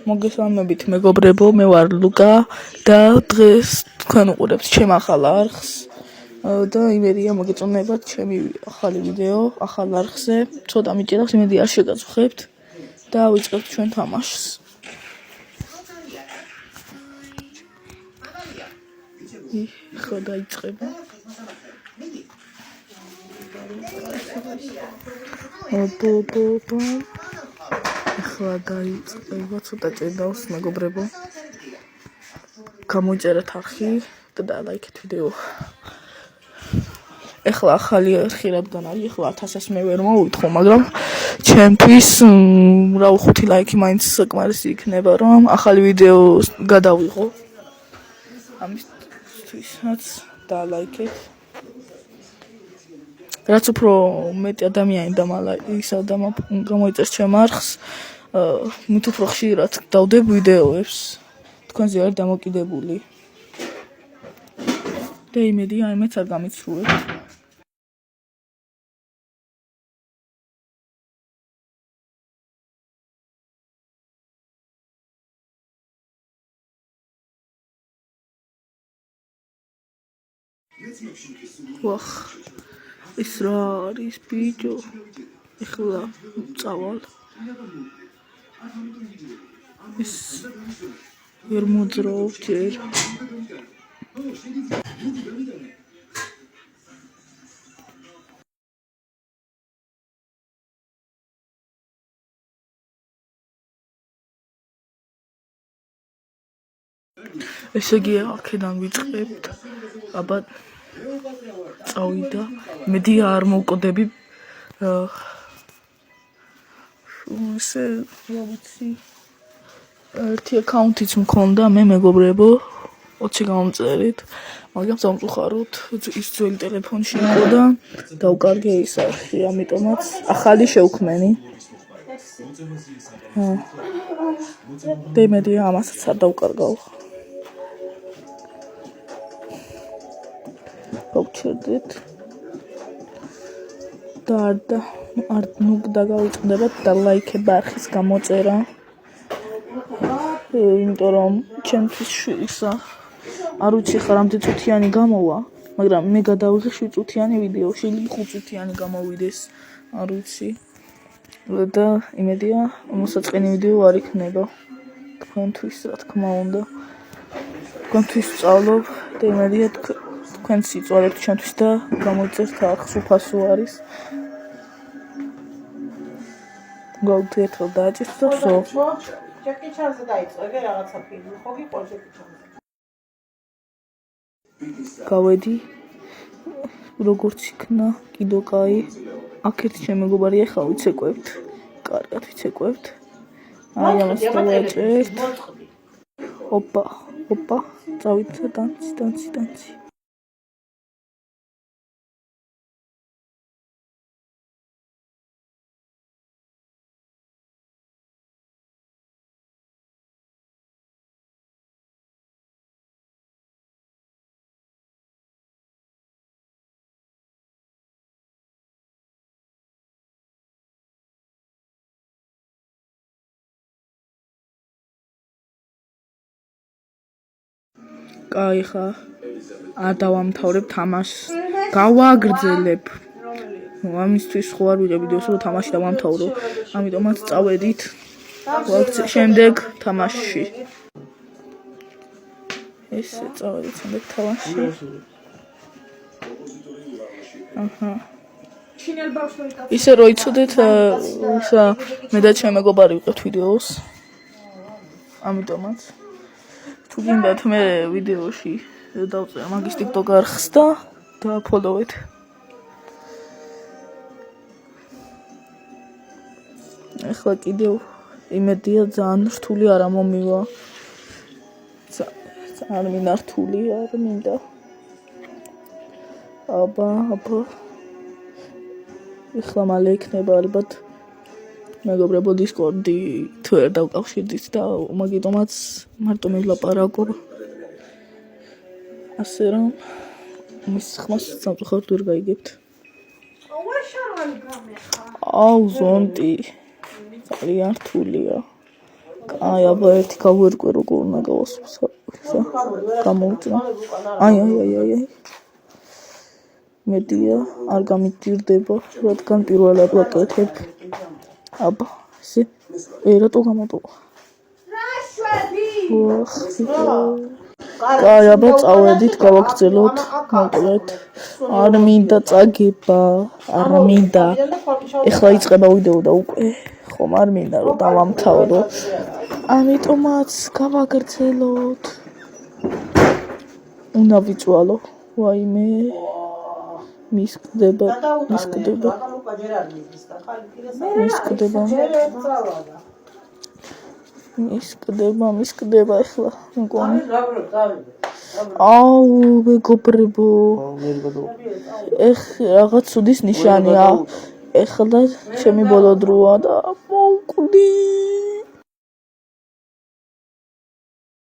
მოგესალმებით მეგობრებო, მე ვარ ლუკა და დღეს თქვენ უყურებთ ჩემ ახალ არხს და იმედია მოგეწონებათ ჩემი ახალი ვიდეო ახალ არხზე. ცოტა მიჭირავს, იმედი არ შეგაწუხებთ და ვიწყებთ ჩვენ თამაშს. ხო დაიწყება. ახლა დაიწყება, ცოტა ჭირდავს მეგობრებო. გამოიწერეთ არხი და დალაიქეთ ვიდეო. ახლა ახალი არხი რადგან არის, ახლა 1000-ს მე ვერ მოვითხო, მაგრამ ჩემთვის 5 ლაიქი მაინც საკმარისი იქნება, რომ ახალი ვიდეო გადავიღო. ამისთვისაც დალაიქეთ. რაც უფრო მეტი ადამიანი გამოიწერს ჩემ არხს, მით უფრო ხშირად დავდებ ვიდეოებს. თქვენზე არ დამოკიდებული. და იმედია იმეც არ გამიცრუებთ. ვახ, ის რა არის ბიჭო? ეხლა წავალ. ის ვერ მოძრაობ ჯერ. ესე იგი აქედან ვიწყებთ. აბა წავიდა. მედი არ მოვკოდები. ესე რა ვიცი. ერთი აკაუნტიც მქონდა მე მეგობრებო 20 გამომწერით, მაგრამ სამწუხაროდ ის ძველი ტელეფონში იყო და დავკარგე ის არხი, ამიტომაც ახალი შევქმენი. და იმედია ამასაც არ დავკარგავ. გავჩერდით და არ დაგავიწყდებათ და ლაიქება არხის გამოწერა. იმიტომ რომ ჩემთვის ისა არ ვიცი ხა რამდენი წუთიანი გამოვა, მაგრამ მე გადავიღე 7 წუთიანი ვიდეო, შეიძლება 5 წუთიანი გამოვიდეს, არ ვიცი. და იმედია მოსაწყენი ვიდეო არ იქნება თქვენთვის, რა თქმა უნდა. თქვენთვის ვსწავლობ და იმედია თქვენც იწვალებთ ჩემთვის და გამოიწერთ არხს, უფასო არის. გავდიერთო დააჭირდა სო. ჯეკი ჩანზე დაიწყო, ეგ რაღაცა ფილმი, ხო გიყოლ ჯეკი ჩანზე. გავედი. როგორც იქნა, კიდო კაი. აქეთ ჩემ მეგობარი ახლა ვიცეკვებთ. კარგად ვიცეკვებთ. აი ამას დავაჭერთ. ოპა. წავიდა დანცი. კაი ხა არ დავამთავრებ თამაშს. გავაგრძელებ. ამისთვის ხო არ ვიღებ ვიდეოს, რომ თამაში დავამთავრო. ამიტომაც წავედით. შემდეგ თამაშში. ესე წავედით შემდეგ თამაშში. ისე რომ იცოდეთ, მე და ჩემი მეგობარი ვიყავთ ვიდეოს. ამიტომაც თუ გინდათ მე ვიდეოში დავწერე მაგის TikTok არხს და დააფოლოვეთ. ახლა კიდევ იმედია ძალიან რთული არ მომივა. ძალიან მინდა რთული არ მინდა. აბა. ახლა მალე იქნება ალბათ მეგობრებო Discord-ი თუ არ დავკავშირდით და მაგიტომაც მარტო მივლაპარაკობ. ასე რომ მის ხმას სამწუხაროდ ვერ გაიგებთ. აუ ზონტი ძალიან რთულია. აი აბა ერთი გავერკვე როგორ უნდა გავასვლა გამოვწნა აი მედია არ გამიჭირდება რადგან პირველად ვაკეთებ აბა ესე რატო გამოტოვა აი აბა წავედით გავაგრძელოთ მოკლედ არ მინდა წაგება არ მინდა ეხლა იწყება ვიდეო და უკვე ხომ არ მინდა რომ დავამთავრო ამიტომაც გავაგრძელოთ უნდა ვიწვალო ვაიმე მისკდება ეხლა მგონი აუ მეგობრებო რაღაც უდის ნიშანია ეხლა ჩემი ბოლო დროა და მოვკვდი